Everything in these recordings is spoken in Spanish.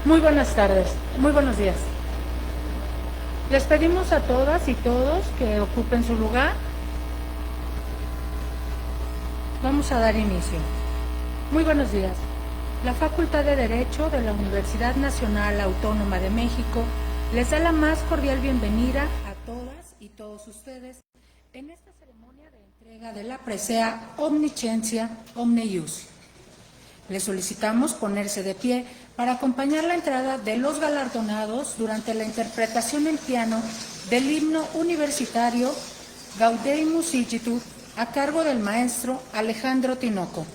Muy buenas tardes, muy buenos días. Les pedimos a todas y todos que ocupen su lugar. Vamos a dar inicio. Muy buenos días. La Facultad de Derecho de la Universidad Nacional Autónoma de México les da la más cordial bienvenida a todas y todos ustedes en esta ceremonia de entrega de la presea Omniscientia Omne Ius. Les solicitamos ponerse de pie para acompañar la entrada de los galardonados durante la interpretación en piano del himno universitario Gaudeamus Igitur a cargo del maestro Alejandro Tinoco.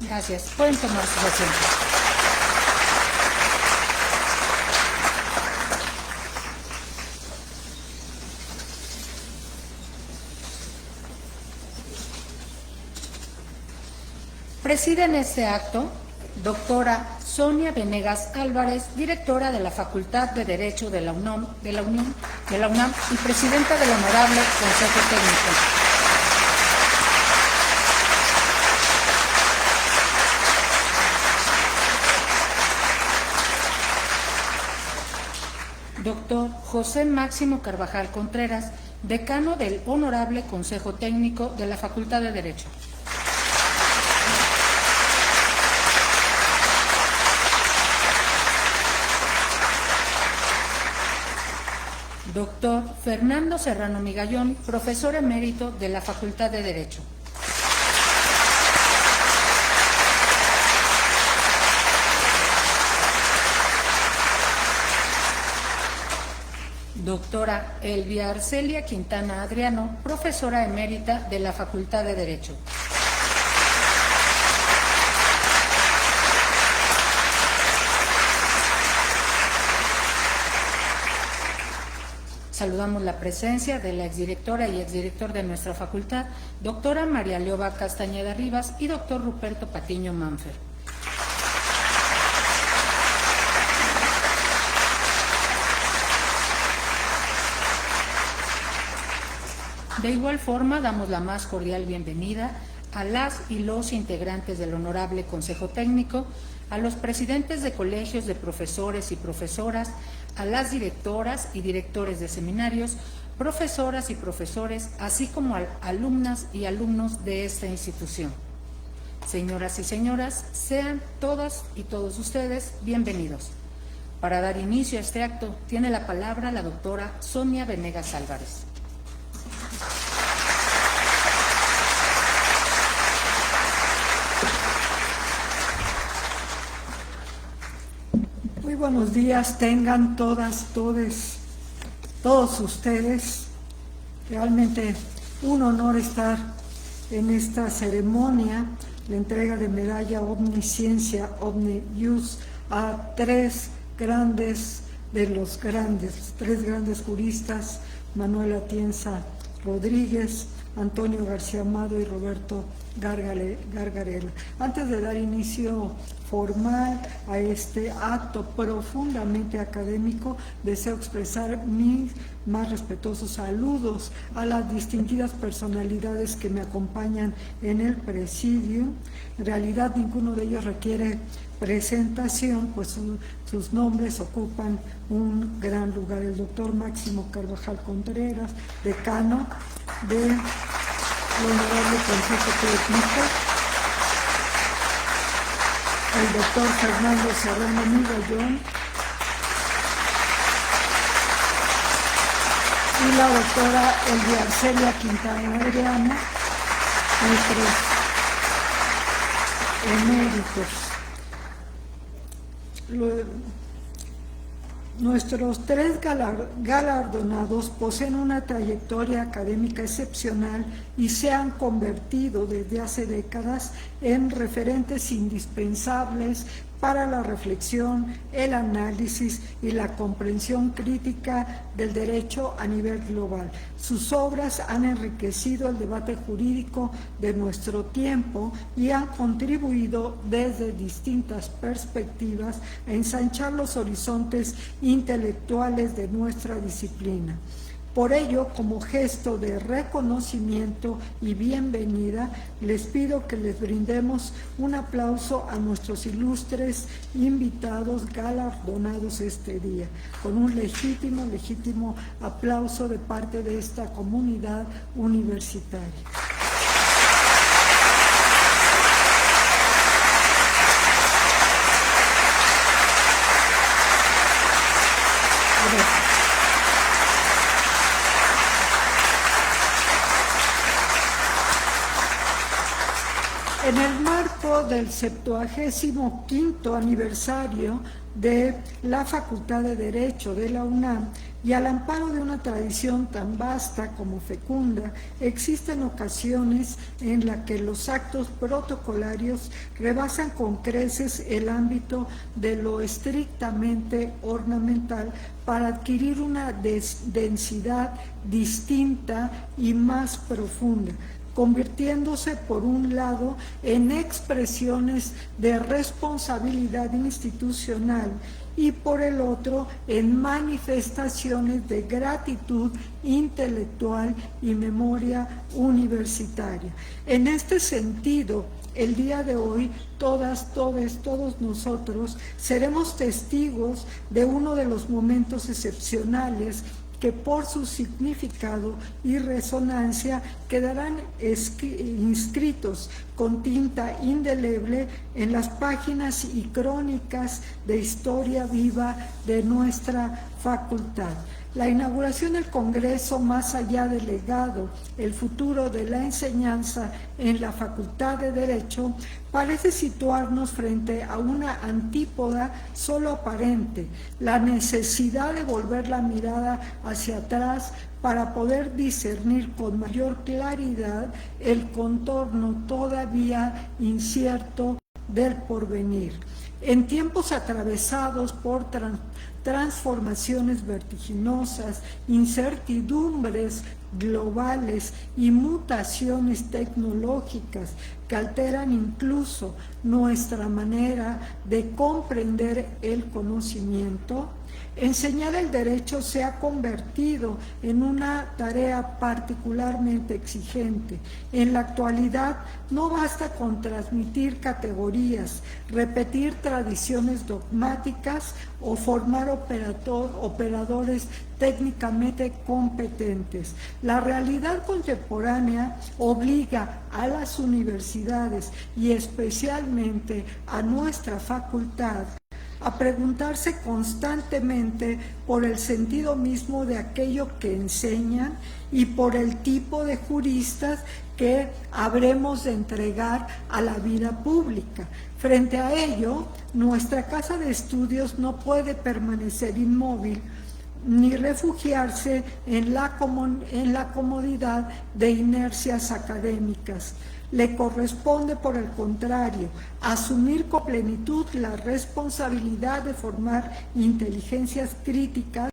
Gracias. Pueden tomar sus asientos. Presiden este acto doctora Sonia Venegas Álvarez, directora de la Facultad de Derecho de la UNAM y presidenta del Honorable Consejo Técnico. Doctor José Máximo Carvajal Contreras, decano del Honorable Consejo Técnico de la Facultad de Derecho. Doctor Fernando Serrano Migallón, profesor emérito de la Facultad de Derecho. Doctora Elvia Arcelia Quintana Adriano, profesora emérita de la Facultad de Derecho. Saludamos la presencia de la exdirectora y exdirector de nuestra facultad, doctora María Leoba Castañeda Rivas y doctor Ruperto Patiño Manfer. De igual forma, damos la más cordial bienvenida a las y los integrantes del Honorable Consejo Técnico, a los presidentes de colegios de profesores y profesoras, a las directoras y directores de seminarios, profesoras y profesores, así como a alumnas y alumnos de esta institución. Señoras y señoras, sean todas y todos ustedes bienvenidos. Para dar inicio a este acto, tiene la palabra la doctora Sonia Venegas Álvarez. Muy buenos días, tengan todas, todos ustedes. Realmente un honor estar en esta ceremonia, la entrega de medalla Omnisciencia, Omnius a tres grandes juristas, Manuel Atienza Rodríguez, Antonio García Amado y Roberto Gargarella. Antes de dar inicio formal a este acto profundamente académico, deseo expresar mis más respetuosos saludos a las distinguidas personalidades que me acompañan en el presidio. En realidad ninguno de ellos requiere presentación, pues sus nombres ocupan un gran lugar. El doctor Máximo Carvajal Contreras, decano del Honorable Consejo Técnico, el doctor Fernando Serrano Migallón y la doctora Elvia Arcelia Quintana Adriana, nuestros eméritos. Nuestros tres galardonados poseen una trayectoria académica excepcional y se han convertido desde hace décadas en referentes indispensables para la reflexión, el análisis y la comprensión crítica del derecho a nivel global. Sus obras han enriquecido el debate jurídico de nuestro tiempo y han contribuido desde distintas perspectivas a ensanchar los horizontes intelectuales de nuestra disciplina. Por ello, como gesto de reconocimiento y bienvenida, les pido que les brindemos un aplauso a nuestros ilustres invitados galardonados este día, con un legítimo aplauso de parte de esta comunidad universitaria. Gracias. En el marco del 75º aniversario de la Facultad de Derecho de la UNAM y al amparo de una tradición tan vasta como fecunda, existen ocasiones en las que los actos protocolarios rebasan con creces el ámbito de lo estrictamente ornamental para adquirir una densidad distinta y más profunda, convirtiéndose por un lado en expresiones de responsabilidad institucional y por el otro en manifestaciones de gratitud intelectual y memoria universitaria. En este sentido, el día de hoy, todos nosotros seremos testigos de uno de los momentos excepcionales que por su significado y resonancia quedarán inscritos con tinta indeleble en las páginas y crónicas de historia viva de nuestra facultad. La inauguración del Congreso, más allá del legado, el futuro de la enseñanza en la Facultad de Derecho, parece situarnos frente a una antípoda solo aparente, la necesidad de volver la mirada hacia atrás para poder discernir con mayor claridad el contorno todavía incierto del porvenir. En tiempos atravesados por transformaciones vertiginosas, incertidumbres globales y mutaciones tecnológicas que alteran incluso nuestra manera de comprender el conocimiento, enseñar el derecho se ha convertido en una tarea particularmente exigente. En la actualidad no basta con transmitir categorías, repetir tradiciones dogmáticas o formar operadores técnicamente competentes. La realidad contemporánea obliga a las universidades y especialmente a nuestra facultad a preguntarse constantemente por el sentido mismo de aquello que enseñan y por el tipo de juristas que habremos de entregar a la vida pública. Frente a ello, nuestra casa de estudios no puede permanecer inmóvil ni refugiarse en la comodidad de inercias académicas. Le corresponde, por el contrario, asumir con plenitud la responsabilidad de formar inteligencias críticas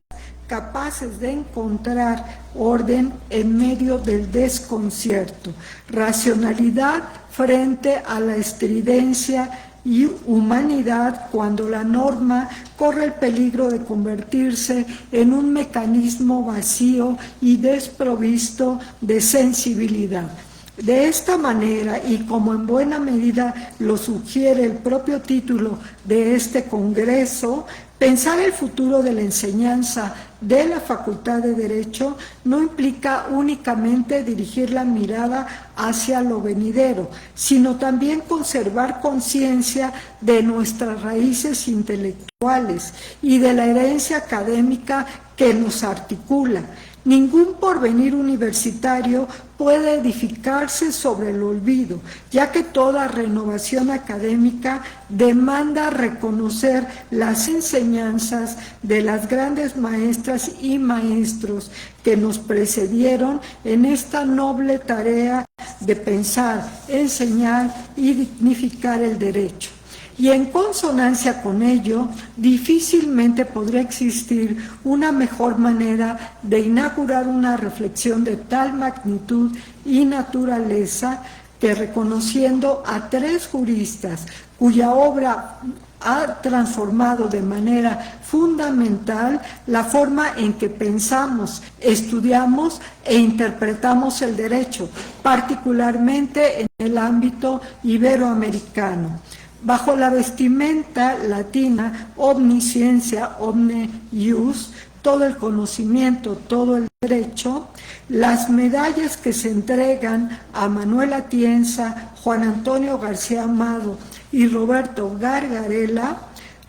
capaces de encontrar orden en medio del desconcierto, racionalidad frente a la estridencia y humanidad cuando la norma corre el peligro de convertirse en un mecanismo vacío y desprovisto de sensibilidad. De esta manera, y como en buena medida lo sugiere el propio título de este Congreso, pensar el futuro de la enseñanza de la Facultad de Derecho no implica únicamente dirigir la mirada hacia lo venidero, sino también conservar conciencia de nuestras raíces intelectuales y de la herencia académica que nos articula. Ningún porvenir universitario puede edificarse sobre el olvido, ya que toda renovación académica demanda reconocer las enseñanzas de las grandes maestras y maestros que nos precedieron en esta noble tarea de pensar, enseñar y dignificar el derecho. Y en consonancia con ello, difícilmente podrá existir una mejor manera de inaugurar una reflexión de tal magnitud y naturaleza que reconociendo a tres juristas cuya obra ha transformado de manera fundamental la forma en que pensamos, estudiamos e interpretamos el derecho, particularmente en el ámbito iberoamericano. Bajo la vestimenta latina, omnisciencia, omne ius, todo el conocimiento, todo el derecho, las medallas que se entregan a Manuel Atienza, Juan Antonio García Amado y Roberto Gargarella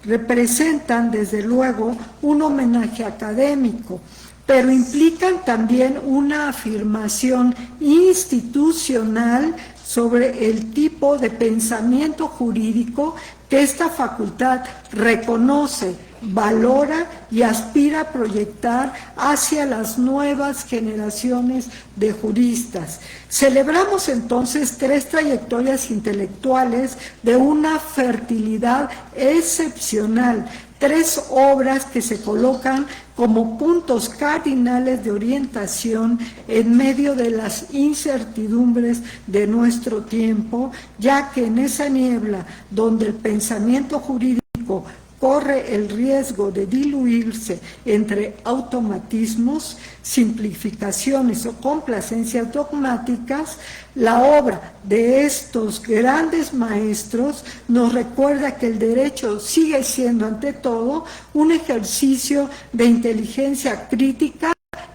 representan desde luego un homenaje académico, pero implican también una afirmación institucional sobre el tipo de pensamiento jurídico que esta facultad reconoce, valora y aspira a proyectar hacia las nuevas generaciones de juristas. Celebramos entonces tres trayectorias intelectuales de una fertilidad excepcional, tres obras que se colocan como puntos cardinales de orientación en medio de las incertidumbres de nuestro tiempo, ya que en esa niebla donde el pensamiento jurídico corre el riesgo de diluirse entre automatismos, simplificaciones o complacencias dogmáticas, la obra de estos grandes maestros nos recuerda que el derecho sigue siendo ante todo un ejercicio de inteligencia crítica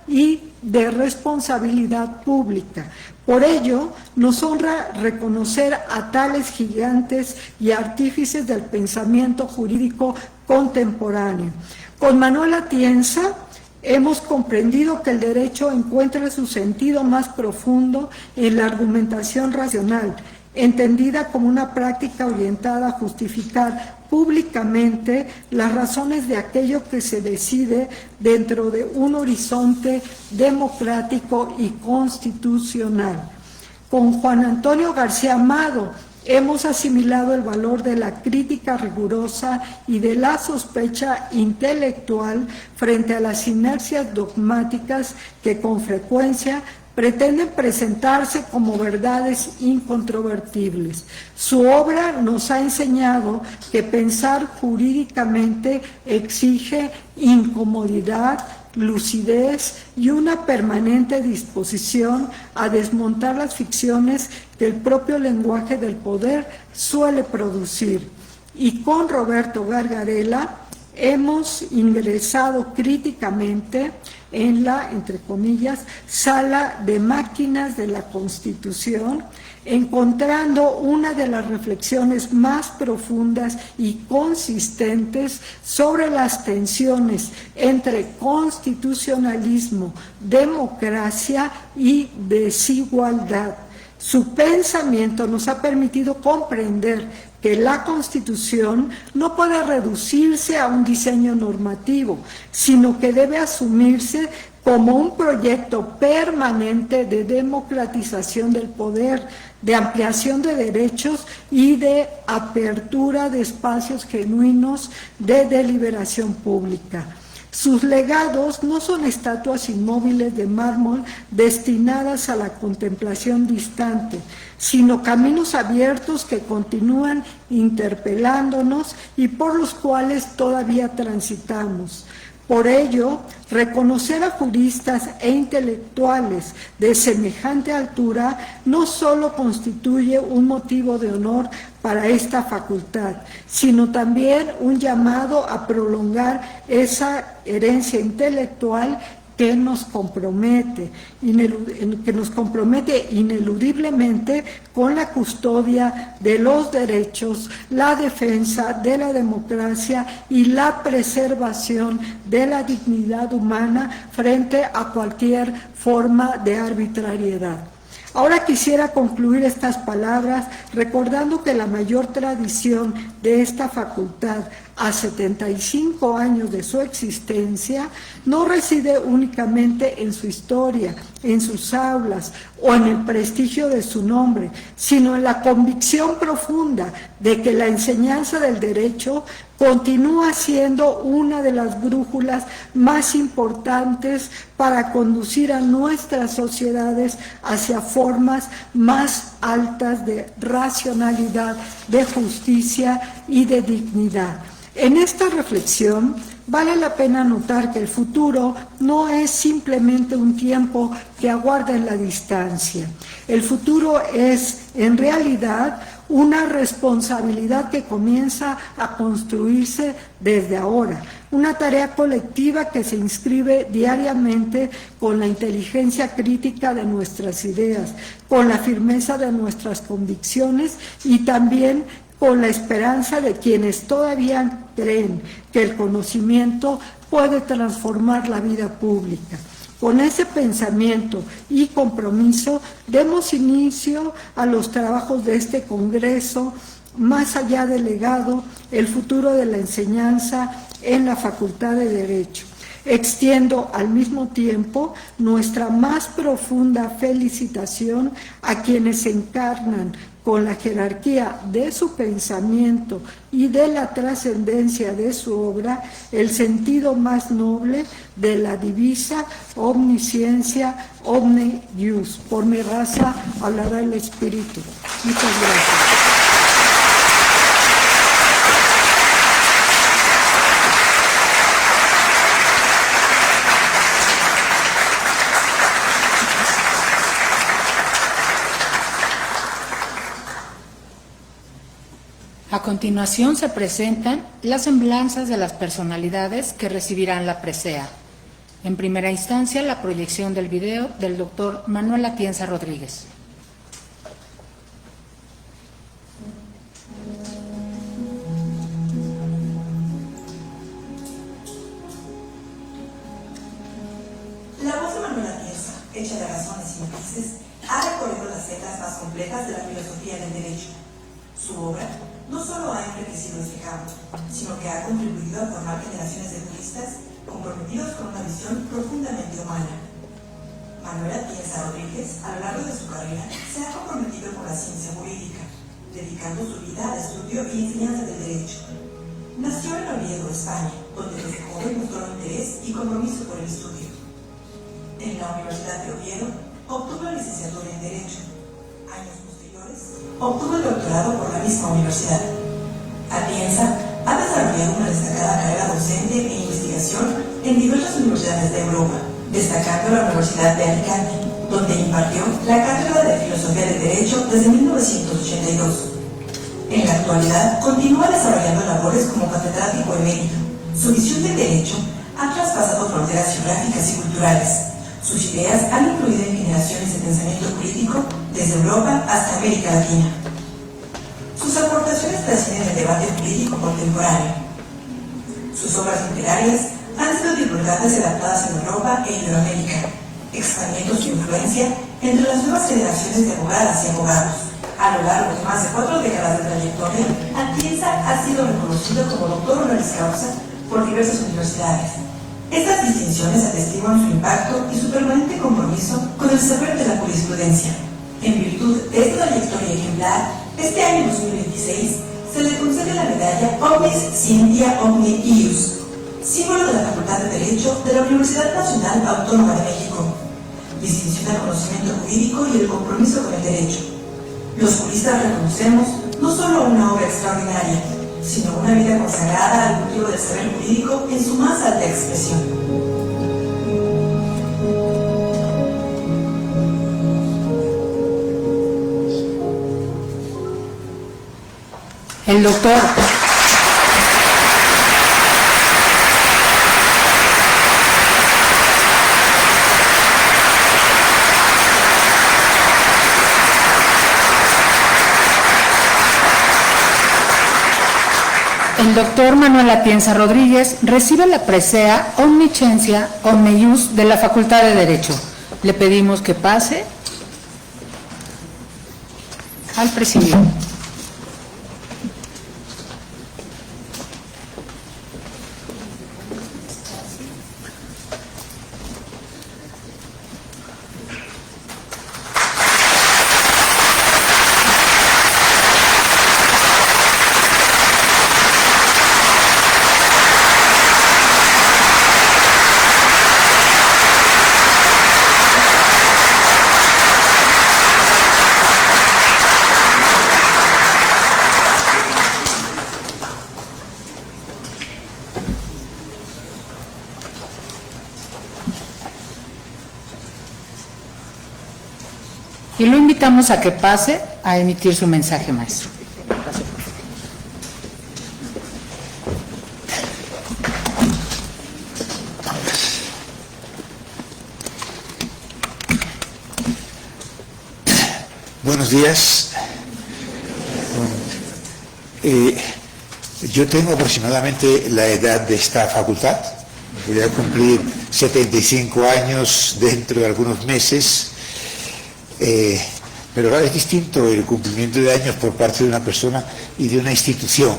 y de responsabilidad pública. Por ello, nos honra reconocer a tales gigantes y artífices del pensamiento jurídico contemporáneo. Con Manuel Atienza hemos comprendido que el derecho encuentra su sentido más profundo en la argumentación racional, entendida como una práctica orientada a justificar públicamente las razones de aquello que se decide dentro de un horizonte democrático y constitucional. Con Juan Antonio García Amado hemos asimilado el valor de la crítica rigurosa y de la sospecha intelectual frente a las inercias dogmáticas que con frecuencia pretenden presentarse como verdades incontrovertibles. Su obra nos ha enseñado que pensar jurídicamente exige incomodidad, lucidez y una permanente disposición a desmontar las ficciones que el propio lenguaje del poder suele producir. Y con Roberto Gargarella hemos ingresado críticamente en la, entre comillas, sala de máquinas de la Constitución, encontrando una de las reflexiones más profundas y consistentes sobre las tensiones entre constitucionalismo, democracia y desigualdad. Su pensamiento nos ha permitido comprender que la Constitución no puede reducirse a un diseño normativo, sino que debe asumirse como un proyecto permanente de democratización del poder, de ampliación de derechos y de apertura de espacios genuinos de deliberación pública. Sus legados no son estatuas inmóviles de mármol destinadas a la contemplación distante, sino caminos abiertos que continúan interpelándonos y por los cuales todavía transitamos. Por ello, reconocer a juristas e intelectuales de semejante altura no solo constituye un motivo de honor para esta facultad, sino también un llamado a prolongar esa herencia intelectual que nos compromete ineludiblemente con la custodia de los derechos, la defensa de la democracia y la preservación de la dignidad humana frente a cualquier forma de arbitrariedad. Ahora quisiera concluir estas palabras recordando que la mayor tradición de esta facultad, a 75 años de su existencia, no reside únicamente en su historia, en sus aulas o en el prestigio de su nombre, sino en la convicción profunda de que la enseñanza del derecho continúa siendo una de las brújulas más importantes para conducir a nuestras sociedades hacia formas más altas de racionalidad, de justicia y de dignidad. En esta reflexión vale la pena notar que el futuro no es simplemente un tiempo que aguarda en la distancia. El futuro es, en realidad, una responsabilidad que comienza a construirse desde ahora, una tarea colectiva que se inscribe diariamente con la inteligencia crítica de nuestras ideas, con la firmeza de nuestras convicciones y también con la esperanza de quienes todavía creen que el conocimiento puede transformar la vida pública. Con ese pensamiento y compromiso demos inicio a los trabajos de este Congreso, más allá del legado, el futuro de la enseñanza en la Facultad de Derecho. Extiendo al mismo tiempo nuestra más profunda felicitación a quienes encarnan con la jerarquía de su pensamiento y de la trascendencia de su obra el sentido más noble de la divisa omnisciencia omne ius. Por mi raza hablará el Espíritu. Muchas gracias. A continuación se presentan las semblanzas de las personalidades que recibirán la presea. En primera instancia, la proyección del video del doctor Manuel Atienza Rodríguez. La voz de Manuel Atienza, hecha de razones y matices, ha recorrido las sendas más complejas de la filosofía del derecho. Su obra no solo ha enriquecido este campo, sino que ha contribuido a formar generaciones de juristas comprometidos con una visión profundamente humana. Manuel Atienza Rodríguez, a lo largo de su carrera, se ha comprometido con la ciencia jurídica, dedicando su vida al estudio y enseñanza del derecho. Nació en Oviedo, España, donde desde joven mostró interés y compromiso por el estudio. En la Universidad de Oviedo obtuvo la licenciatura en Derecho. Años posteriores, obtuvo el doctorado por la misma universidad. Atienza ha desarrollado una destacada carrera docente e investigación en diversas universidades de Europa, destacando la Universidad de Alicante, donde impartió la cátedra de Filosofía del Derecho desde 1982. En la actualidad, continúa desarrollando labores como catedrático emérito, Su visión del derecho ha traspasado fronteras geográficas y culturales. Sus ideas han influido en generaciones de pensamiento político desde Europa hasta América Latina. Sus aportaciones trascienden el debate político contemporáneo. Sus obras literarias han sido divulgadas y adaptadas en Europa e Iberoamérica, expandiendo su influencia entre las nuevas generaciones de abogadas y abogados. A lo largo de más de 4 décadas de trayectoria, Atienza ha sido reconocido como doctor honoris causa por diversas universidades. Estas distinciones atestiguan su impacto y su permanente compromiso con el saber de la jurisprudencia. En virtud de esta trayectoria ejemplar, este año 2026 se le concede la medalla Omnis Scientia Omni Ius, símbolo de la Facultad de Derecho de la Universidad Nacional Autónoma de México. Distinción al conocimiento jurídico y el compromiso con el derecho. Los juristas reconocemos no solo una obra extraordinaria, sino una vida consagrada al cultivo del saber jurídico en su más alta expresión. El doctor Manuel Atienza Rodríguez recibe la presea Omnisciencia Omni Ius de la Facultad de Derecho. Le pedimos que pase al presidio. Y lo invitamos a que pase a emitir su mensaje, maestro. Buenos días. Yo tengo aproximadamente la edad de esta facultad. Voy a cumplir 75 años dentro de algunos meses. Pero ahora es distinto el cumplimiento de años por parte de una persona y de una institución.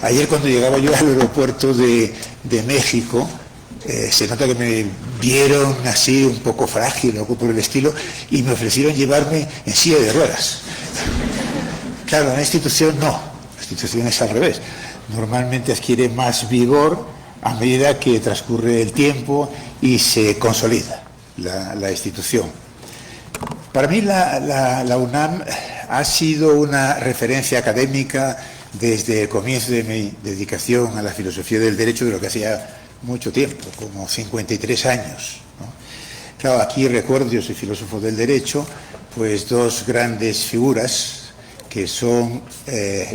Ayer cuando llegaba yo al aeropuerto de México, se nota que me vieron así un poco frágil, algo por el estilo, y me ofrecieron llevarme en silla de ruedas. Claro, una institución no, la institución es al revés. Normalmente adquiere más vigor a medida que transcurre el tiempo y se consolida la institución. Para mí la UNAM ha sido una referencia académica desde el comienzo de mi dedicación a la filosofía del derecho, de lo que hacía mucho tiempo, como 53 años, ¿no? Claro, aquí recuerdo, yo soy filósofo del derecho, pues dos grandes figuras que son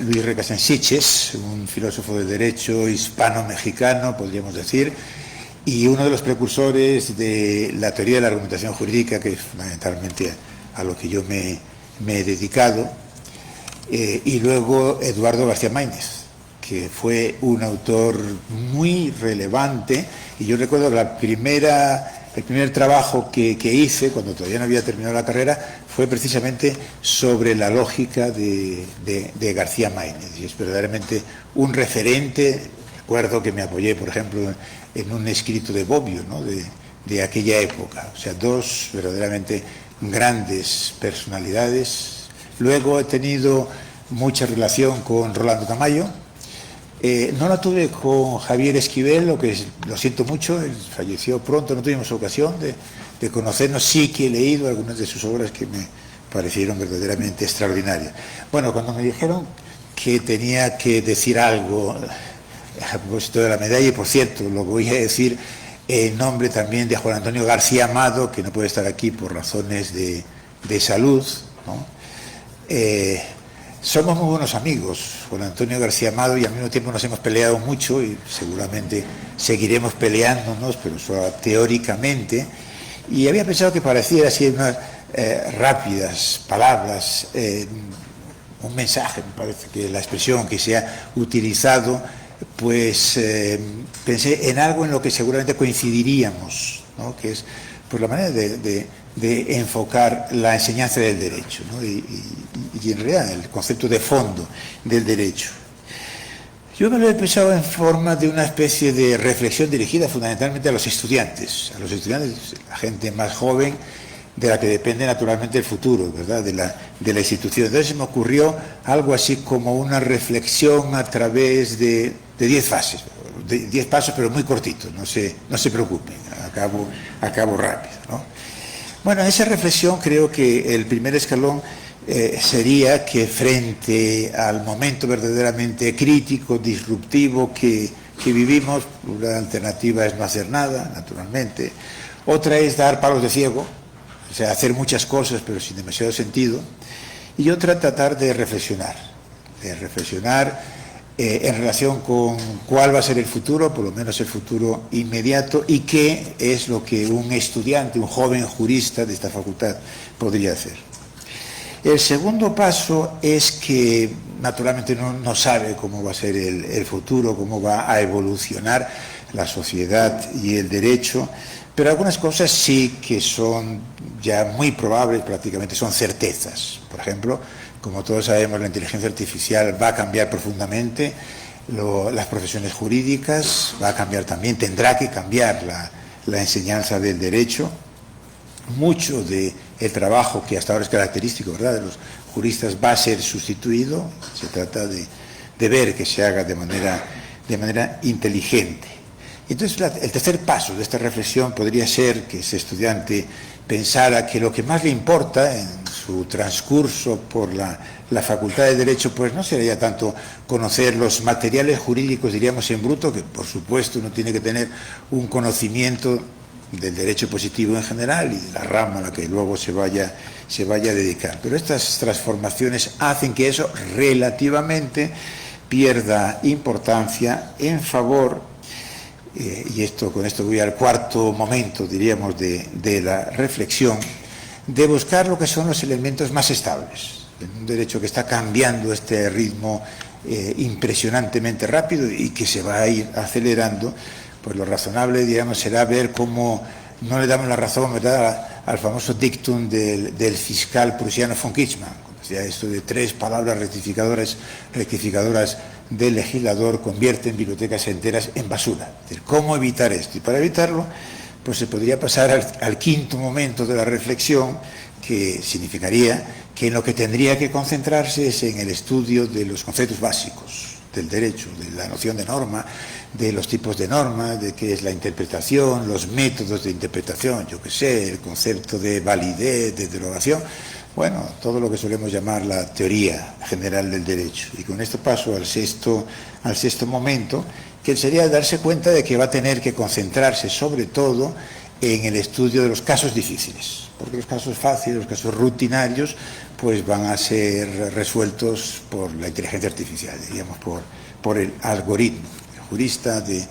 Luis Recasens, un filósofo del derecho hispano-mexicano, podríamos decir, y uno de los precursores de la teoría de la argumentación jurídica, que es fundamentalmente a lo que yo me he dedicado, y luego Eduardo García Maínez, que fue un autor muy relevante, y yo recuerdo el primer trabajo que hice, cuando todavía no había terminado la carrera, fue precisamente sobre la lógica de García Maínez, y es verdaderamente un referente. Recuerdo que me apoyé, por ejemplo, en un escrito de Bobbio, ¿no?, de aquella época. O sea, dos verdaderamente grandes personalidades. Luego he tenido mucha relación con Rolando Tamayo. No la tuve con Javier Esquivel, lo siento mucho, él falleció pronto, no tuvimos ocasión de conocernos. Sí que he leído algunas de sus obras que me parecieron verdaderamente extraordinarias. Bueno, cuando me dijeron que tenía que decir algo a propósito de la medalla, y por cierto, lo voy a decir en nombre también de Juan Antonio García Amado, que no puede estar aquí por razones de salud, ¿no? somos muy buenos amigos con Antonio García Amado y al mismo tiempo nos hemos peleado mucho y seguramente seguiremos peleándonos, pero solo teóricamente. Y había pensado que pareciera así unas rápidas palabras, un mensaje, me parece que la expresión que se ha utilizado, pues pensé en algo en lo que seguramente coincidiríamos, ¿no? Que es pues la manera de enfocar la enseñanza del derecho, ¿no? y en realidad el concepto de fondo del derecho. Yo me lo he pensado en forma de una especie de reflexión dirigida fundamentalmente a los estudiantes, la gente más joven, de la que depende naturalmente el futuro, ¿verdad?, de la institución. Entonces me ocurrió algo así como una reflexión a través de 10 fases, 10 pasos, pero muy cortitos, no se preocupen, acabo rápido, ¿no? Bueno, en esa reflexión creo que el primer escalón sería que frente al momento verdaderamente crítico, disruptivo que vivimos, una alternativa es no hacer nada, naturalmente. Otra es dar palos de ciego, o sea, hacer muchas cosas pero sin demasiado sentido. Y otra, tratar de reflexionar en relación con cuál va a ser el futuro, por lo menos el futuro inmediato, y qué es lo que un estudiante, un joven jurista de esta facultad podría hacer. El segundo paso es que naturalmente no sabe cómo va a ser el futuro, cómo va a evolucionar la sociedad y el derecho, pero algunas cosas sí que son ya muy probables, prácticamente son certezas. Por ejemplo, como todos sabemos, la inteligencia artificial va a cambiar profundamente las profesiones jurídicas, va a cambiar también, tendrá que cambiar la enseñanza del derecho. Mucho del trabajo que hasta ahora es característico, ¿verdad?, de los juristas va a ser sustituido. Se trata de ver que se haga de manera inteligente. Entonces, el tercer paso de esta reflexión podría ser que ese estudiante pensara que lo que más le importa en su transcurso por la Facultad de Derecho, pues no sería tanto conocer los materiales jurídicos, diríamos en bruto, que por supuesto uno tiene que tener un conocimiento del derecho positivo en general y de la rama a la que luego se vaya a dedicar. Pero estas transformaciones hacen que eso relativamente pierda importancia en favor, y con esto voy al cuarto momento, diríamos, de la reflexión, de buscar lo que son los elementos más estables. En un derecho que está cambiando este ritmo impresionantemente rápido y que se va a ir acelerando, pues lo razonable, digamos, será ver cómo no le damos la razón, ¿verdad?, al famoso dictum del fiscal prusiano von Kitzmann, cuando decía esto de 3 palabras rectificadoras del legislador convierten bibliotecas enteras en basura. Es decir, ¿cómo evitar esto? Y para evitarlo, pues se podría pasar al quinto momento de la reflexión, que significaría que en lo que tendría que concentrarse es en el estudio de los conceptos básicos del derecho, de la noción de norma, de los tipos de norma, de qué es la interpretación, los métodos de interpretación, yo qué sé, el concepto de validez, de derogación, bueno, todo lo que solemos llamar la teoría general del derecho. Y con esto paso al sexto momento, que sería darse cuenta de que va a tener que concentrarse sobre todo en el estudio de los casos difíciles, porque los casos fáciles, los casos rutinarios, pues van a ser resueltos por la inteligencia artificial, diríamos por el algoritmo. El jurista de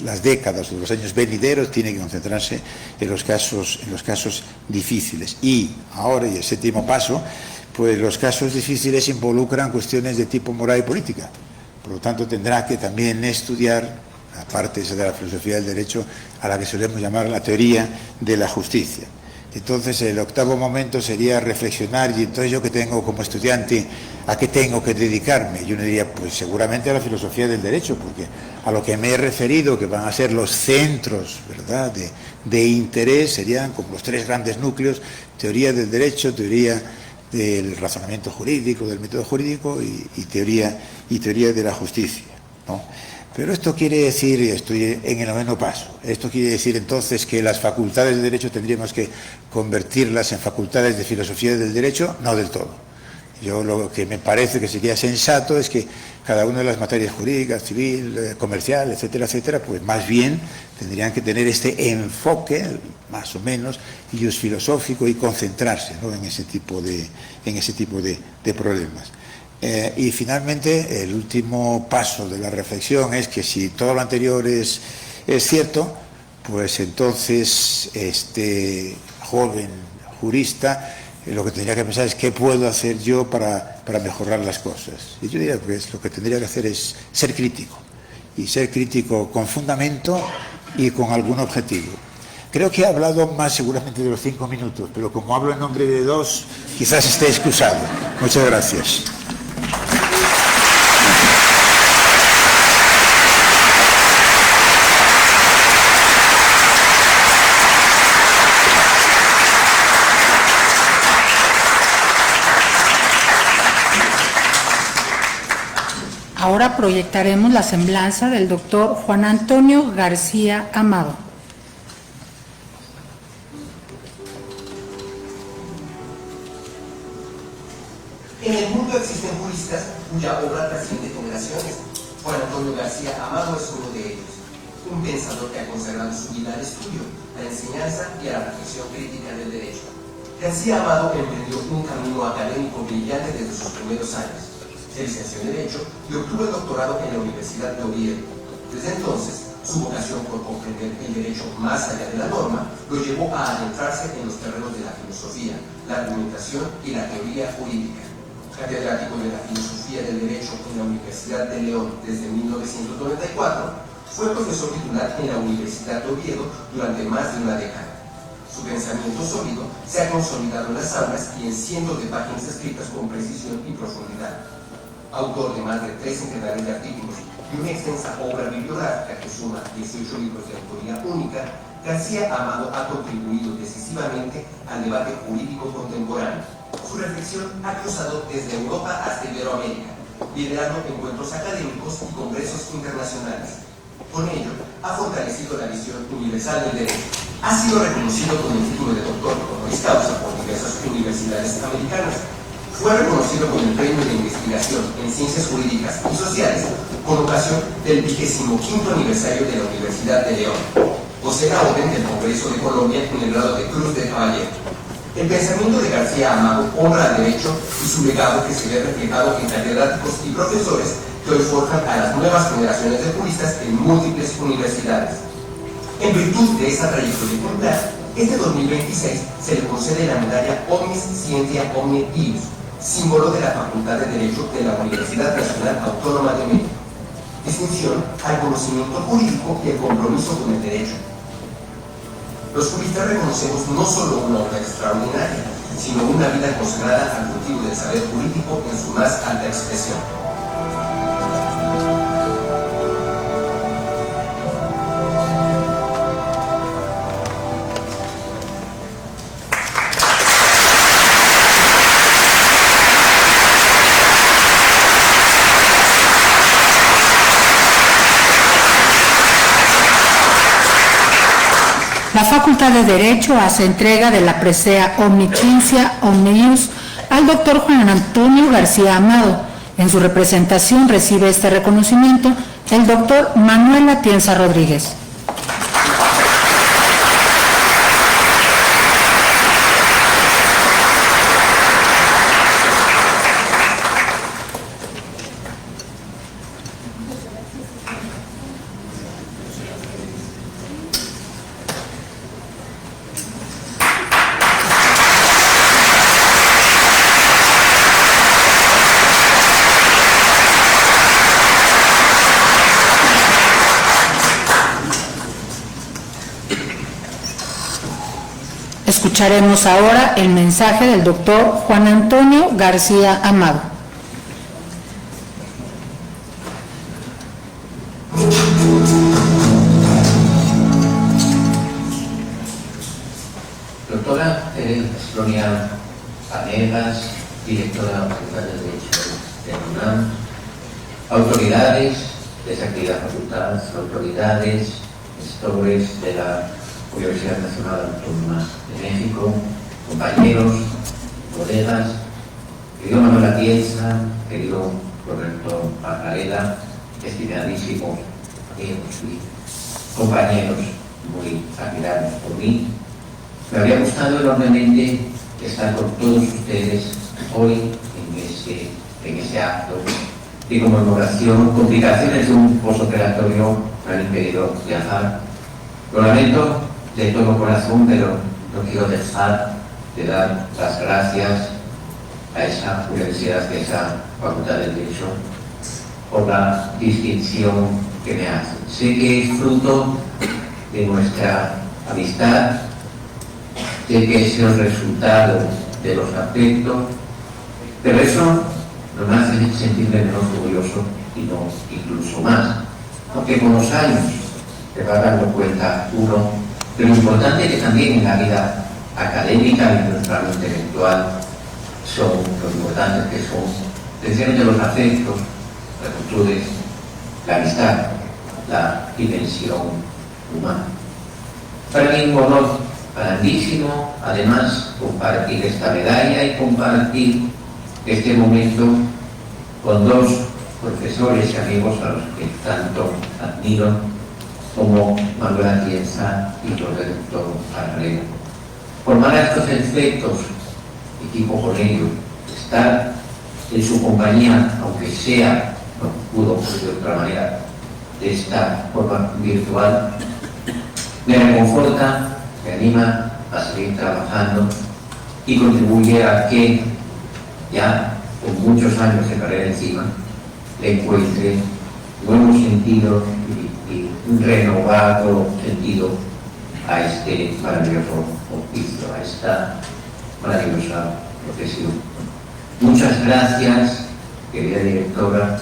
las décadas o de los años venideros tiene que concentrarse en los casos difíciles. Y ahora, y el séptimo paso, pues los casos difíciles involucran cuestiones de tipo moral y política. Por lo tanto, tendrá que también estudiar, aparte de la filosofía del derecho, a la que solemos llamar la teoría de la justicia. Entonces, el octavo momento sería reflexionar, y entonces yo que tengo como estudiante, ¿a qué tengo que dedicarme? Yo diría, pues seguramente a la filosofía del derecho, porque a lo que me he referido, que van a ser los centros, ¿verdad?, de interés, serían como los 3 grandes núcleos: teoría del derecho, teoría del razonamiento jurídico, del método jurídico y teoría de la justicia, ¿no? Pero esto quiere decir, y estoy en el 9º paso, esto quiere decir entonces que las facultades de derecho tendríamos que convertirlas en facultades de filosofía del derecho. No del todo. Yo lo que me parece que sería sensato es que cada una de las materias jurídicas, civil, comercial, etcétera, etcétera, pues más bien tendrían que tener este enfoque, más o menos, ius filosófico, y concentrarse, ¿no?, en ese tipo de problemas. Y finalmente, el último paso de la reflexión es que si todo lo anterior es cierto, pues entonces este joven jurista lo que tendría que pensar es qué puedo hacer yo para mejorar las cosas. Y yo diría que lo que tendría que hacer es ser crítico, y ser crítico con fundamento y con algún objetivo. Creo que he hablado más seguramente de los 5 minutos, pero como hablo en nombre de 2, quizás esté excusado. Muchas gracias. Ahora proyectaremos la semblanza del doctor Juan Antonio García Amado. En el mundo existen juristas cuya obra trasciende generaciones. Juan Antonio García Amado es uno de ellos, un pensador que ha consagrado su vida al estudio, a la enseñanza y a la reflexión crítica del derecho. García Amado emprendió un camino académico brillante desde sus primeros años. Se licenció en Derecho y obtuvo el doctorado en la Universidad de Oviedo. Desde entonces, su vocación por comprender el derecho más allá de la norma lo llevó a adentrarse en los terrenos de la filosofía, la argumentación y la teoría jurídica. Catedrático de la Filosofía del Derecho en la Universidad de León desde 1994, fue profesor titular en la Universidad de Oviedo durante más de una década. Su pensamiento sólido se ha consolidado en las aulas y en cientos de páginas escritas con precisión y profundidad. Autor de más de 3 centenares de artículos y una extensa obra bibliográfica que suma 18 libros de autoría única, García Amado ha contribuido decisivamente al debate jurídico contemporáneo. Su reflexión ha cruzado desde Europa hasta Iberoamérica, liderando encuentros académicos y congresos internacionales. Con ello, ha fortalecido la visión universal del derecho. Ha sido reconocido con el título de doctor honoris causa por diversas universidades americanas. Fue reconocido con el Premio de Investigación en Ciencias Jurídicas y Sociales con ocasión del 25º aniversario de la Universidad de León. Posee la Orden del Congreso de Colombia en el grado de Cruz de Caballero. El pensamiento de García Amado honra al derecho y su legado que se ve reflejado en catedráticos y profesores que hoy forjan a las nuevas generaciones de juristas en múltiples universidades. En virtud de esa trayectoria ejemplar, este 2026 se le concede la medalla Omnis Scientia Omne Ius, símbolo de la Facultad de Derecho de la Universidad Nacional Autónoma de México. Distinción al conocimiento jurídico y el compromiso con el derecho. Los juristas reconocemos no solo una obra extraordinaria, sino una vida consagrada al cultivo del saber jurídico en su más alta expresión. La Facultad de Derecho hace entrega de la presea Omni Scientia Omne Ius al doctor Juan Antonio García Amado. En su representación recibe este reconocimiento el doctor Manuel Atienza Rodríguez. Escucharemos ahora el mensaje del doctor Juan Antonio García Amado. Doctora Estonia Vanegas, directora de la Facultad de Derecho de la UNAM, autoridades de esa querida facultad, autoridades, gestores de la Universidad Nacional Autónoma de México, compañeros, colegas, querido Manuel Atienza, querido Roberto Margarela, estimadísimos amigos y compañeros muy admirados por mí. Me habría gustado enormemente estar con todos ustedes hoy en este en ese acto de conmemoración. Complicaciones de un postoperatorio me han impedido viajar. Lo lamento de todo corazón, pero no quiero dejar de dar las gracias a esa universidad, a esa Facultad de Derecho, por la distinción que me hace. Sé que es fruto de nuestra amistad, sé que es el resultado de los afectos, pero eso no me hace sentirme menos orgulloso y no incluso más, porque con los años te va dando cuenta uno de lo importante que también en la vida académica y nuestra vida intelectual son lo importantes que son precisamente los afectos, las virtudes, la amistad, la dimensión humana. Para mí un honor grandísimo, además, compartir esta medalla y compartir este momento con dos profesores y amigos a los que tanto admiro, como Manuel Atienza y Roberto Arreo. Formar a estos efectos, equipo con ellos, estar en su compañía, aunque sea, no pudo de otra manera, de esta forma virtual, me reconforta, me anima a seguir trabajando y contribuye a que, ya con muchos años de carrera encima, le encuentre nuevo sentido y un renovado sentido a este maravilloso oficio, a esta maravillosa profesión. Muchas gracias, querida directora,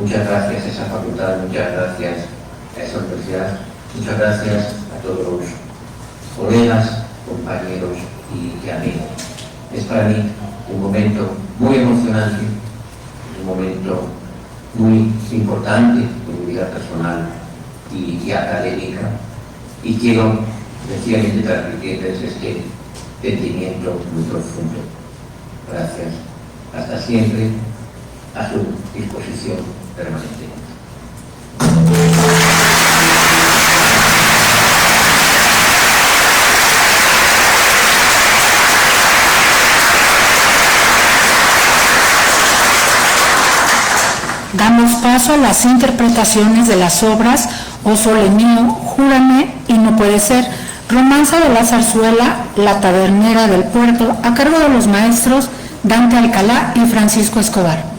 muchas gracias a esa facultad, muchas gracias a esa universidad, muchas gracias a todos los colegas, compañeros y amigos. Es para mí un momento muy emocionante, un momento muy importante en mi vida personal y académica, y quiero sencillamente transmitirles este sentimiento muy profundo. Gracias. Hasta siempre, a su disposición permanente. Damos paso a las interpretaciones de las obras O Sole Mío, Júrame y No Puede Ser, romanza de la zarzuela La Tabernera del Puerto, a cargo de los maestros Dante Alcalá y Francisco Escobar.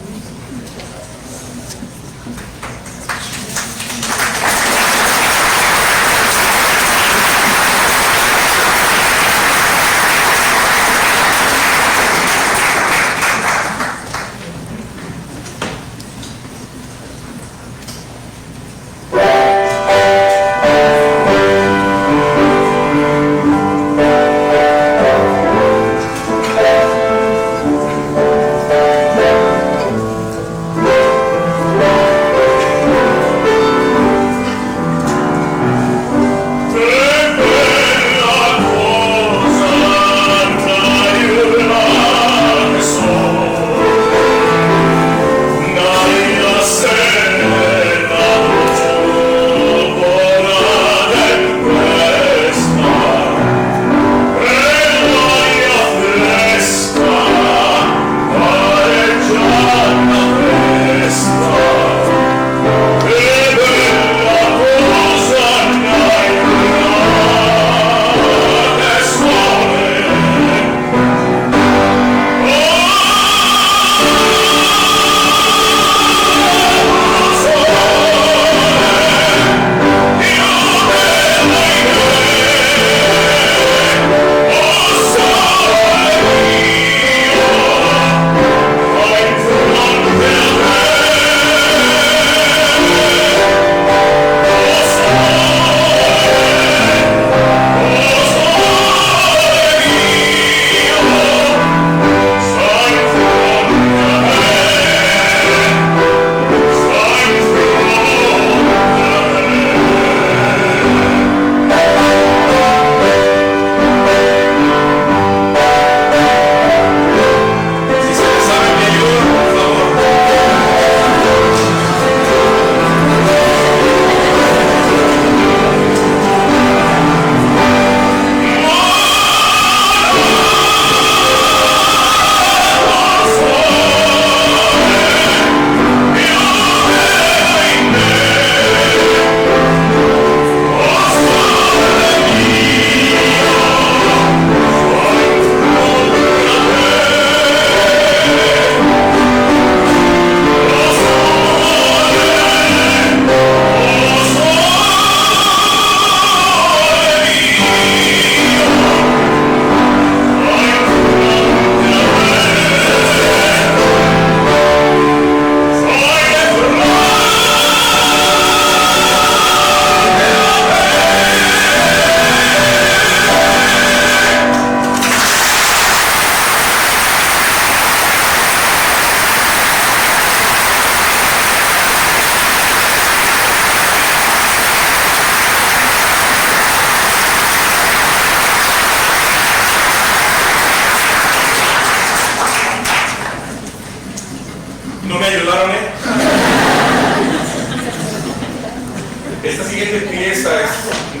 pieza es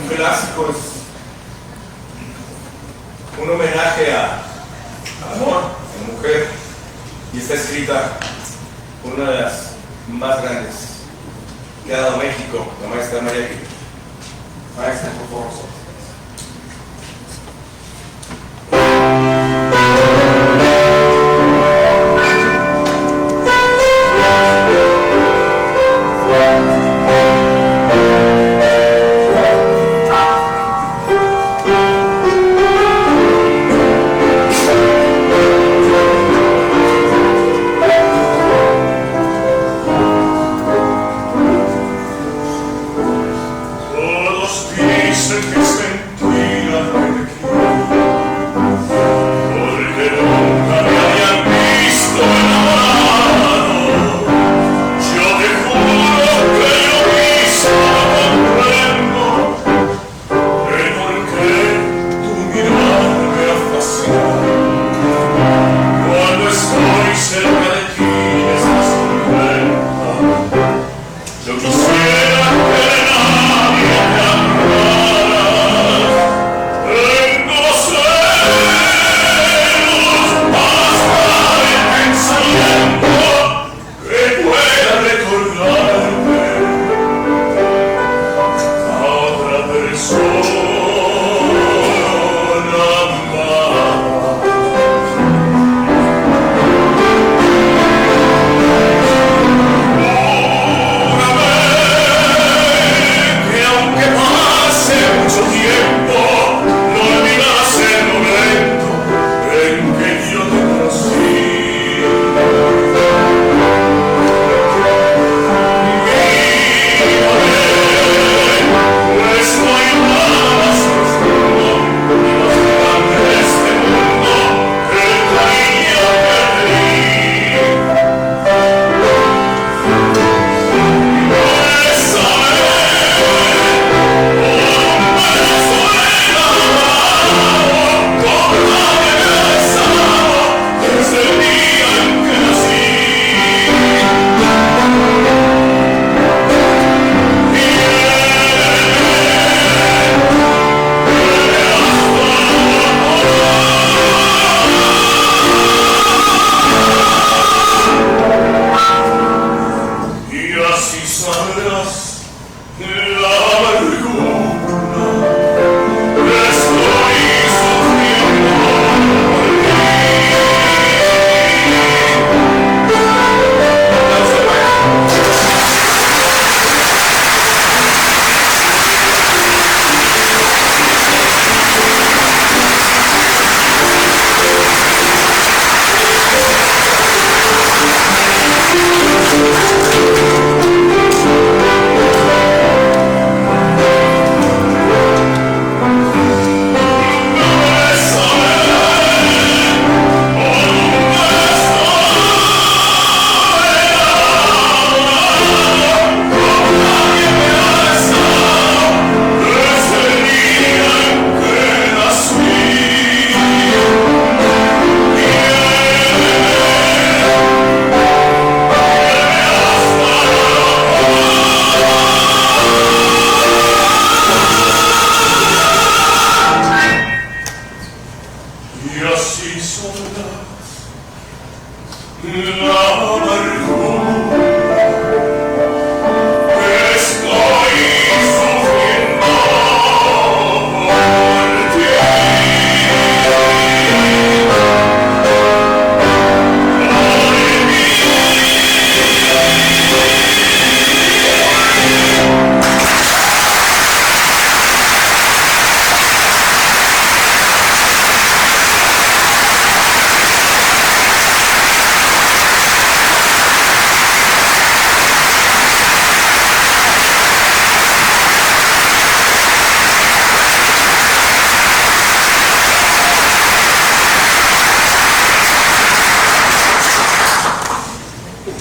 un clásico, es un homenaje al amor, a la mujer, y está escrita por una de las más grandes que ha dado México, la maestra María Guillén. Maestra, por favor.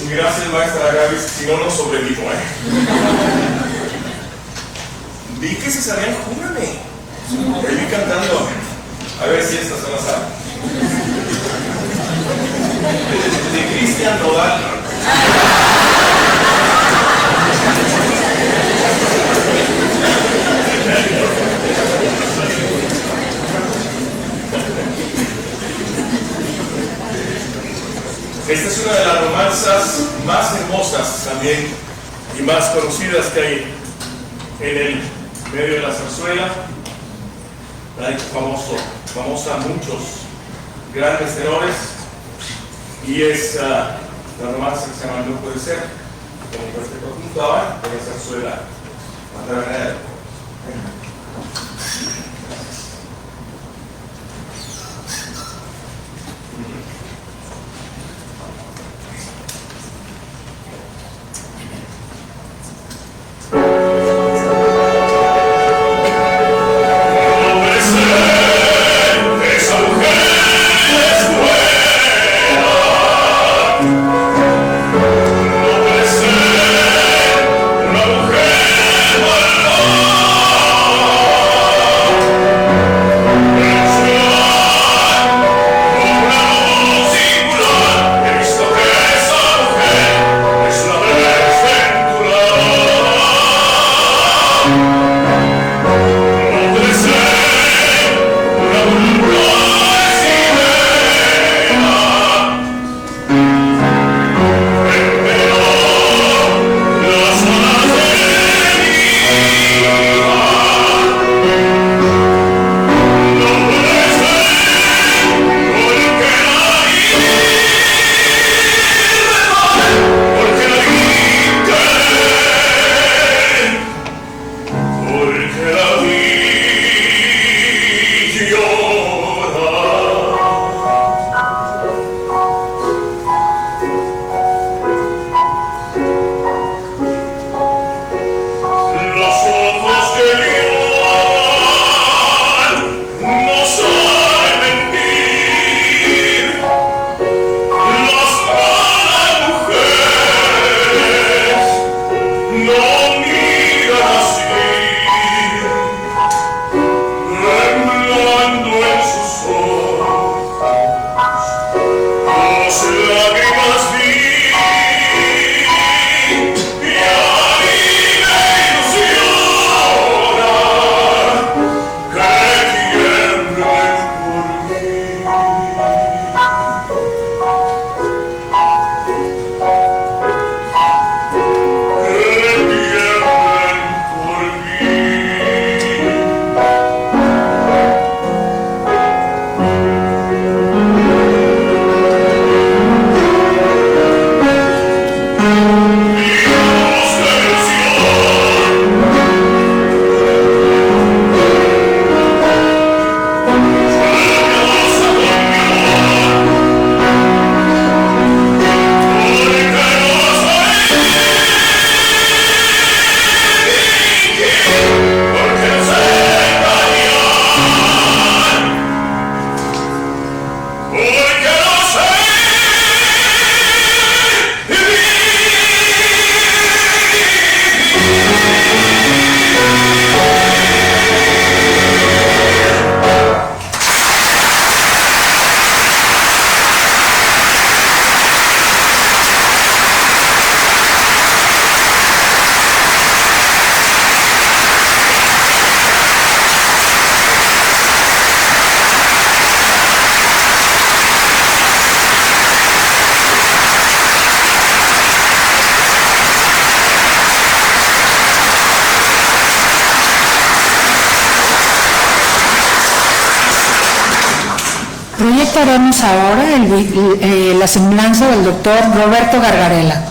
Gracias, maestra Gaby, si no, no sobrevivo, Vi que se sabían, júrame. Te vi cantando. A ver si esta se la sabe. De Cristian Nodal. una de las romanzas más hermosas también y más conocidas que hay en el medio de la zarzuela. La ha hecho famosa a muchos grandes tenores, y es la romanza que se llama No Puede Ser, como este conjuntaba en la zarzuela Matavernera. Proyectaremos ahora la semblanza del doctor Roberto Gargarella.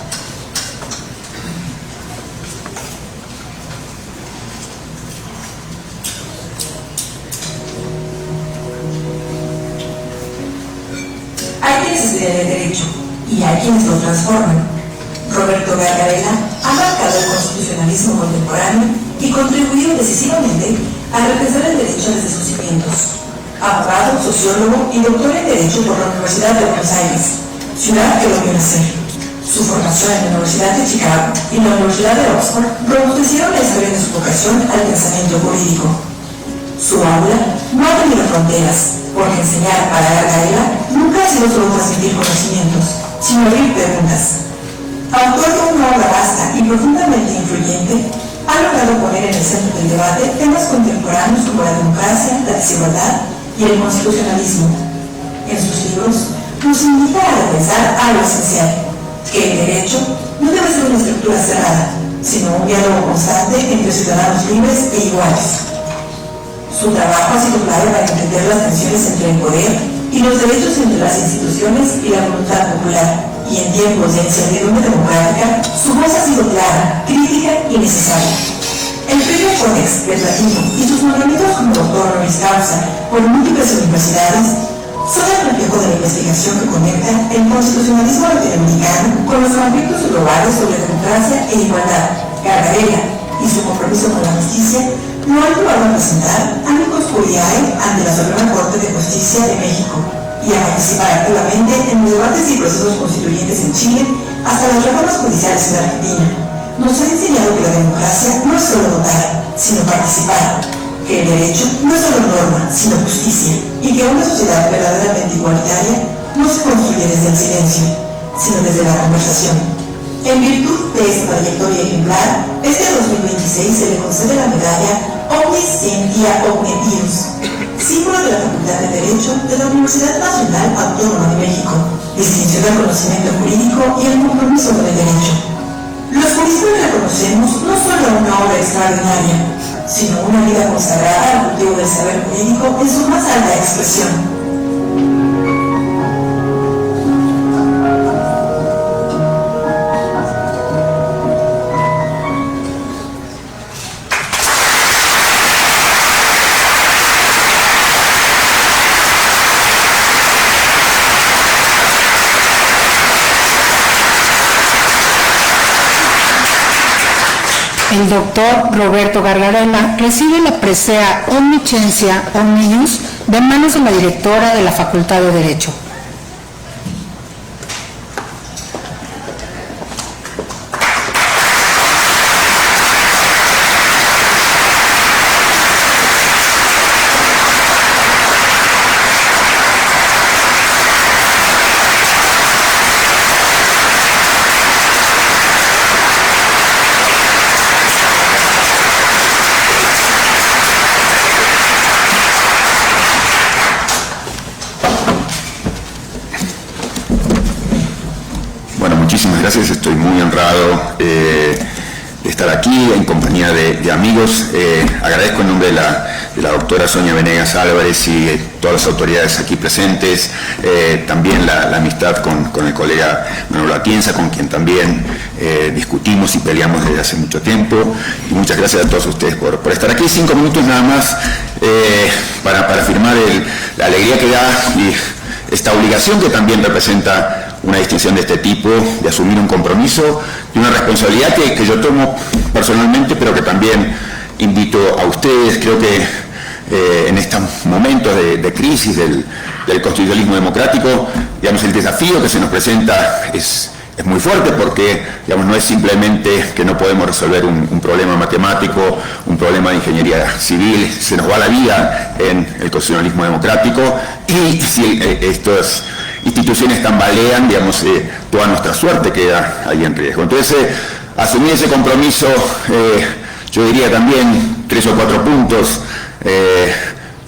Hay quienes estudian el derecho y hay quienes lo transforman. Roberto Gargarella ha marcado el constitucionalismo contemporáneo y contribuido decisivamente a repensar el derecho desde sus cimientos. Abogado, sociólogo y doctor en Derecho por la Universidad de Buenos Aires, ciudad que lo vio nacer. Su formación en la Universidad de Chicago y la Universidad de Oxford robustecieron la historia de su vocación al pensamiento jurídico. Su aula no ha tenido fronteras, porque enseñar para Gargarella nunca ha sido solo transmitir conocimientos, sino abrir preguntas. Autor de una obra vasta y profundamente influyente, ha logrado poner en el centro del debate temas contemporáneos como la democracia, la desigualdad y el constitucionalismo. En sus libros nos invita a repensar algo esencial, que el derecho no debe ser una estructura cerrada, sino un diálogo constante entre ciudadanos libres e iguales. Su trabajo ha sido clave para entender las tensiones entre el poder y los derechos entre las instituciones y la voluntad popular, y en tiempos de incertidumbre democrática, su voz ha sido clara, crítica y necesaria. El Premio Conex de Platino y sus nombramientos como doctor honoris causa por múltiples universidades son el reflejo de la investigación que conecta el constitucionalismo latinoamericano con los conflictos globales sobre democracia e igualdad. Gargarella y su compromiso con la justicia lo han llevado a presentar amicus curiae ante la Suprema Corte de Justicia de México y a participar activamente en los debates y procesos constituyentes en Chile hasta las reformas judiciales en Argentina. Nos ha enseñado que la democracia no es solo votar, sino participar, que el derecho no es solo norma, sino justicia, y que una sociedad verdaderamente igualitaria no se construye desde el silencio, sino desde la conversación. En virtud de esta trayectoria ejemplar, este 2026 se le concede la medalla Omnis Scientia Omne Virus, símbolo de la Facultad de Derecho de la Universidad Nacional Autónoma de México, distinción del conocimiento jurídico y el compromiso con el derecho. Los juristas reconocemos no solo una obra extraordinaria, sino una vida consagrada al cultivo del saber jurídico en su más alta expresión. El doctor Roberto Gargarella recibe la presea Omnisciencia Omnius de manos de la directora de la Facultad de Derecho. Muchísimas gracias, estoy muy honrado de estar aquí en compañía de amigos. Agradezco en nombre de la doctora Sonia Venegas Álvarez y todas las autoridades aquí presentes, también la amistad con el colega Manuel Atienza, con quien también discutimos y peleamos desde hace mucho tiempo, y muchas gracias a todos ustedes por estar aquí. 5 minutos nada más para afirmar la alegría que da y esta obligación que también representa una distinción de este tipo, de asumir un compromiso y una responsabilidad que yo tomo personalmente, pero que también invito a ustedes. Creo que en estos momentos de crisis del constitucionalismo democrático, digamos, el desafío que se nos presenta es muy fuerte, porque digamos, no es simplemente que no podemos resolver un problema matemático, un problema de ingeniería civil, se nos va la vida en el constitucionalismo democrático, y si estas instituciones tambalean, digamos, toda nuestra suerte queda ahí en riesgo. Entonces, asumir ese compromiso, yo diría también 3 o 4 puntos,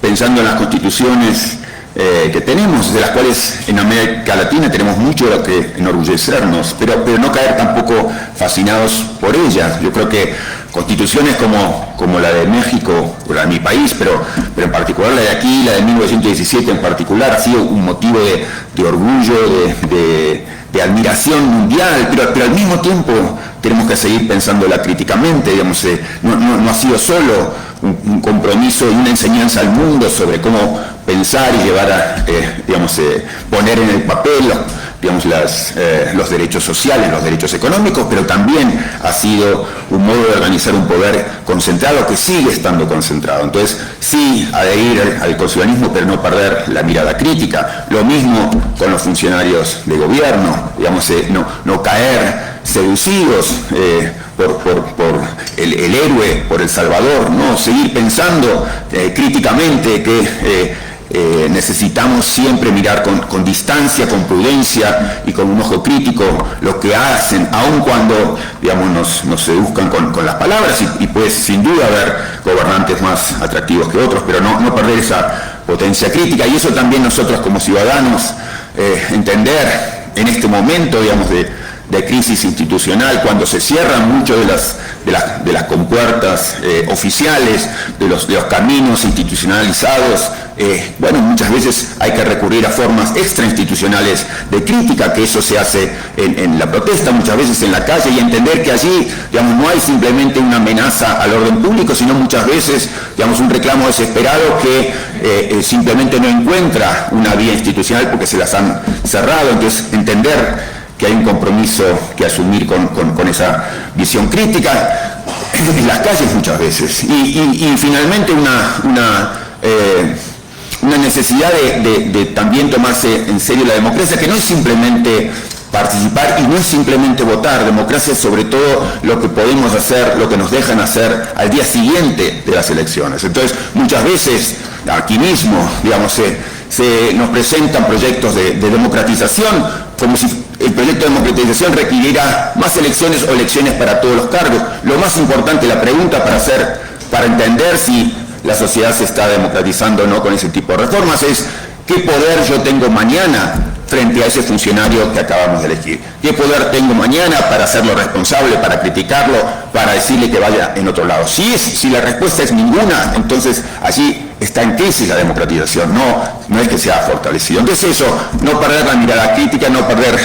pensando en las constituciones que tenemos, de las cuales en América Latina tenemos mucho de lo que enorgullecernos, pero no caer tampoco fascinados por ellas. Yo creo que constituciones como la de México, o la de mi país, pero en particular la de aquí, la de 1917 en particular, ha sido un motivo de orgullo, de admiración mundial, pero al mismo tiempo tenemos que seguir pensándola críticamente. Digamos, no ha sido solo un compromiso y una enseñanza al mundo sobre cómo pensar y llevar a, poner en el papel, digamos, los derechos sociales, los derechos económicos, pero también ha sido un modo de organizar un poder concentrado que sigue estando concentrado. Entonces, sí, adherir al constitucionalismo, pero no perder la mirada crítica. Lo mismo con los funcionarios de gobierno, digamos, no caer seducidos por el héroe, por el Salvador, ¿no? Seguir pensando críticamente que necesitamos siempre mirar con distancia, con prudencia y con un ojo crítico lo que hacen, aun cuando, digamos, nos seduzcan con las palabras, y pues sin duda haber gobernantes más atractivos que otros, pero no perder esa potencia crítica. Y eso también nosotros como ciudadanos entender en este momento, digamos, de crisis institucional, cuando se cierran muchas de las compuertas oficiales, de los caminos institucionalizados, bueno, muchas veces hay que recurrir a formas extrainstitucionales de crítica, que eso se hace en la protesta, muchas veces en la calle, y entender que allí, digamos, no hay simplemente una amenaza al orden público, sino muchas veces, digamos, un reclamo desesperado que simplemente no encuentra una vía institucional porque se las han cerrado. Entonces, entender que hay un compromiso que asumir con esa visión crítica en las calles muchas veces. Y finalmente una necesidad de también tomarse en serio la democracia, que no es simplemente participar y no es simplemente votar. Democracia es sobre todo lo que podemos hacer, lo que nos dejan hacer al día siguiente de las elecciones. Entonces, muchas veces aquí mismo, digamos, se nos presentan proyectos de democratización, como si el proyecto de democratización requiriera más elecciones o elecciones para todos los cargos. Lo más importante, la pregunta para entender si la sociedad se está democratizando o no con ese tipo de reformas, es ¿qué poder yo tengo mañana frente a ese funcionario que acabamos de elegir? ¿Qué poder tengo mañana para hacerlo responsable, para criticarlo, para decirle que vaya en otro lado? Si la respuesta es ninguna, entonces allí está en crisis la democratización, no es que sea fortalecido. Entonces eso, no perder la mirada crítica, no perder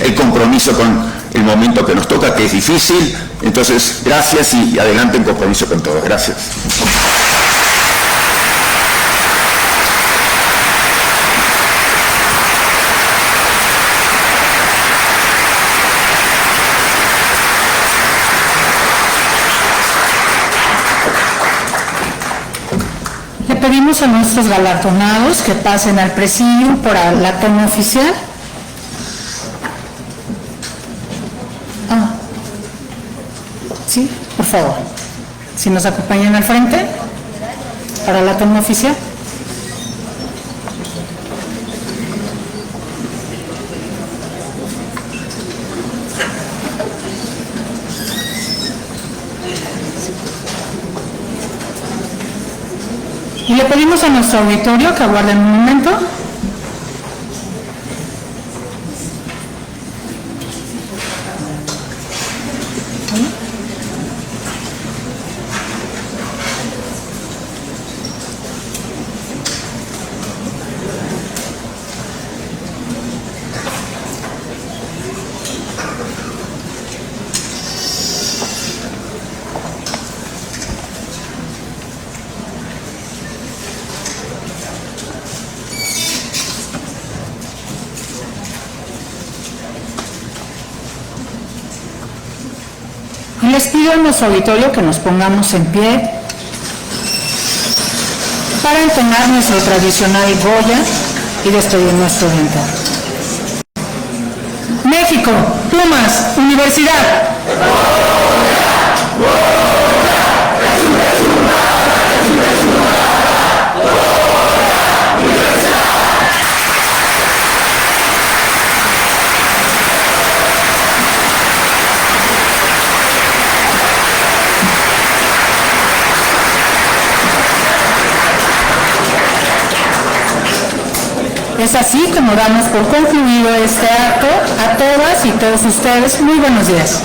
el compromiso con el momento que nos toca, que es difícil. Entonces, gracias y adelante en compromiso con todos. Gracias. Le pedimos a nuestros galardonados que pasen al presidium por la toma oficial. Sí, por favor. Si nos acompañan al frente para la toma oficial. Y le pedimos a nuestro auditorio que aguarden un momento. Les pido a nuestro auditorio que nos pongamos en pie para entonar nuestro tradicional Goya y despedir nuestro evento. México, Pumas, Universidad. Es así como damos por concluido este acto. A todas y todos ustedes, muy buenos días.